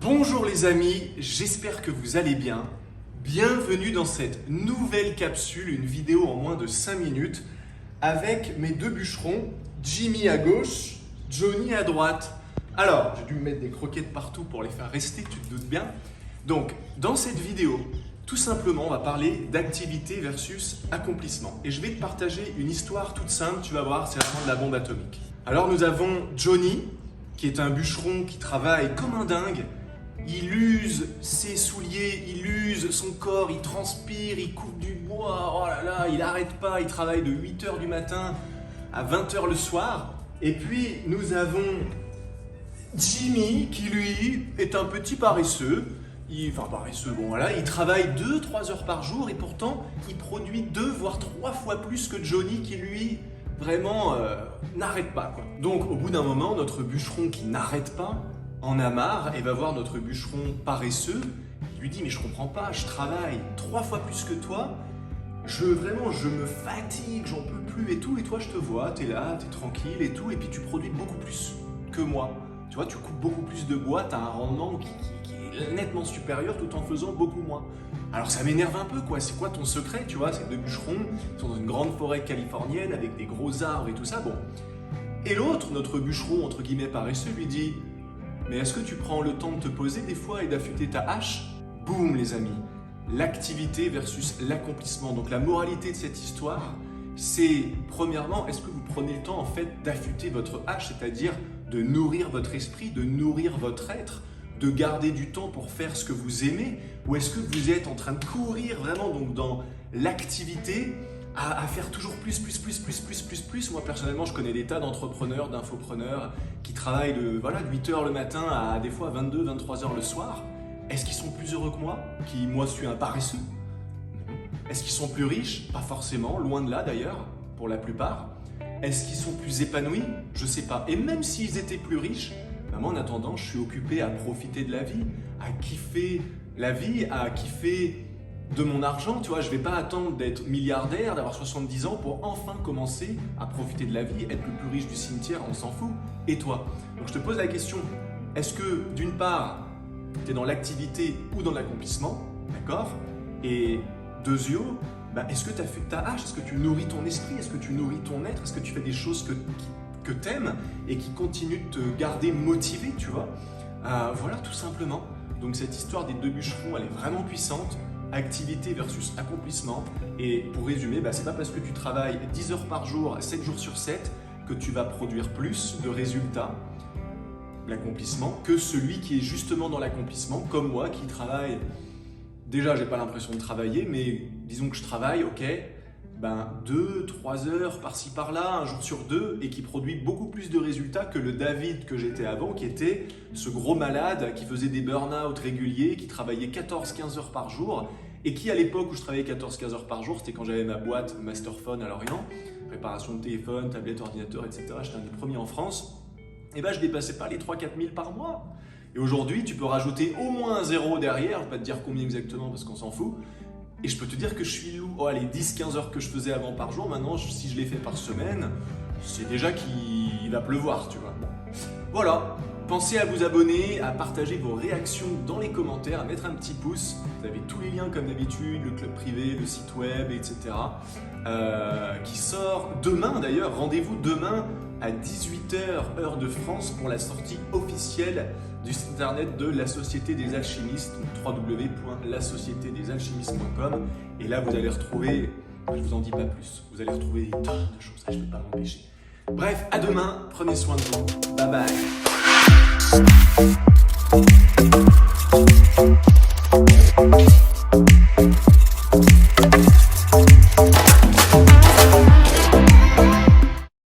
Bonjour les amis, j'espère que vous allez bien. Bienvenue dans cette nouvelle capsule, une vidéo en moins de 5 minutes avec mes deux bûcherons, Jimmy à gauche, Johnny à droite. Alors, j'ai dû mettre des croquettes partout pour les faire rester, tu te doutes bien. Donc, dans cette vidéo, tout simplement, on va parler d'activité versus accomplissement. Et je vais te partager une histoire toute simple, tu vas voir, c'est vraiment de la bombe atomique. Alors, nous avons Johnny, qui est un bûcheron qui travaille comme un dingue. Il use ses souliers, il use son corps, il transpire, il coupe du bois, oh là là, il n'arrête pas, il travaille de 8h du matin à 20h le soir. Et puis nous avons Jimmy qui lui est un petit paresseux. Il travaille 2-3 heures par jour et pourtant il produit 2 voire 3 fois plus que Johnny qui lui vraiment n'arrête pas, quoi. Donc au bout d'un moment, notre bûcheron qui n'arrête pas en a marre et va voir notre bûcheron paresseux. Il lui dit: mais je comprends pas, je travaille 3 fois plus que toi, je me fatigue, j'en peux plus et tout, et toi je te vois, t'es là, t'es tranquille et tout, et puis tu produis beaucoup plus que moi. Tu vois, tu coupes beaucoup plus de bois, t'as un rendement qui est nettement supérieur tout en faisant beaucoup moins. Alors ça m'énerve un peu, quoi. C'est quoi ton secret, tu vois? Ces deux bûcherons sont dans une grande forêt californienne avec des gros arbres et tout ça, bon. Et l'autre, notre bûcheron entre guillemets paresseux, lui dit: mais est-ce que tu prends le temps de te poser des fois et d'affûter ta hache? Boum les amis, l'activité versus l'accomplissement. Donc la moralité de cette histoire, c'est premièrement, est-ce que vous prenez le temps en fait d'affûter votre hache, c'est-à-dire de nourrir votre esprit, de nourrir votre être, de garder du temps pour faire ce que vous aimez, ou est-ce que vous êtes en train de courir vraiment donc dans l'activité à faire toujours plus. Moi personnellement, je connais des tas d'entrepreneurs, d'infopreneurs qui travaillent de 8h le matin à des fois 22, 23h le soir. Est-ce qu'ils sont plus heureux que moi, qui moi suis un paresseux? Non. Est-ce qu'ils sont plus riches? Pas forcément, loin de là d'ailleurs, pour la plupart. Est-ce qu'ils sont plus épanouis? Je sais pas. Et même s'ils étaient plus riches, moi en attendant, je suis occupé à profiter de la vie, à kiffer la vie, à kiffer de mon argent, tu vois. Je vais pas attendre d'être milliardaire, d'avoir 70 ans pour enfin commencer à profiter de la vie, être le plus riche du cimetière, on s'en fout. Et toi? Donc je te pose la question, est-ce que d'une part, tu es dans l'activité ou dans l'accomplissement, d'accord? Et deuxièmement, est-ce que tu as fait ta hache? Est-ce que tu nourris ton esprit? Est-ce que tu nourris ton être? Est-ce que tu fais des choses que tu aimes et qui continuent de te garder motivé, tu vois? Voilà, tout simplement. Donc cette histoire des deux bûcherons, elle est vraiment puissante. Activité versus accomplissement. Et pour résumer, c'est pas parce que tu travailles 10 heures par jour, 7 jours sur 7, que tu vas produire plus de résultats, l'accomplissement, que celui qui est justement dans l'accomplissement, comme moi qui travaille. Déjà, j'ai pas l'impression de travailler, mais disons que je travaille, ok, 2-3 heures par-ci par-là, un jour sur 2, et qui produit beaucoup plus de résultats que le David que j'étais avant, qui était ce gros malade qui faisait des burn-out réguliers, qui travaillait 14-15 heures par jour, et qui à l'époque où je travaillais 14-15 heures par jour, c'était quand j'avais ma boîte Masterphone à Lorient, réparation de téléphone, tablette, ordinateur, etc. J'étais un des premiers en France, et je dépassais pas les 3-4 000 par mois. Et aujourd'hui, tu peux rajouter au moins un zéro derrière, je vais pas te dire combien exactement parce qu'on s'en fout, et je peux te dire que je suis loup. Oh, les 10-15 heures que je faisais avant par jour, maintenant, si je les fais par semaine, c'est déjà qu'il va pleuvoir, tu vois. Bon. Voilà, pensez à vous abonner, à partager vos réactions dans les commentaires, à mettre un petit pouce. Vous avez tous les liens comme d'habitude, le club privé, le site web, etc. Qui sort demain d'ailleurs. Rendez-vous demain à 18h heure de France pour la sortie officielle du site internet de la Société des Alchimistes, www.lasociétédesalchimistes.com. Et là, vous allez retrouver, je vous en dis pas plus, vous allez retrouver des tonnes de choses, je ne peux pas m'empêcher. Bref, à demain, prenez soin de vous, bye bye.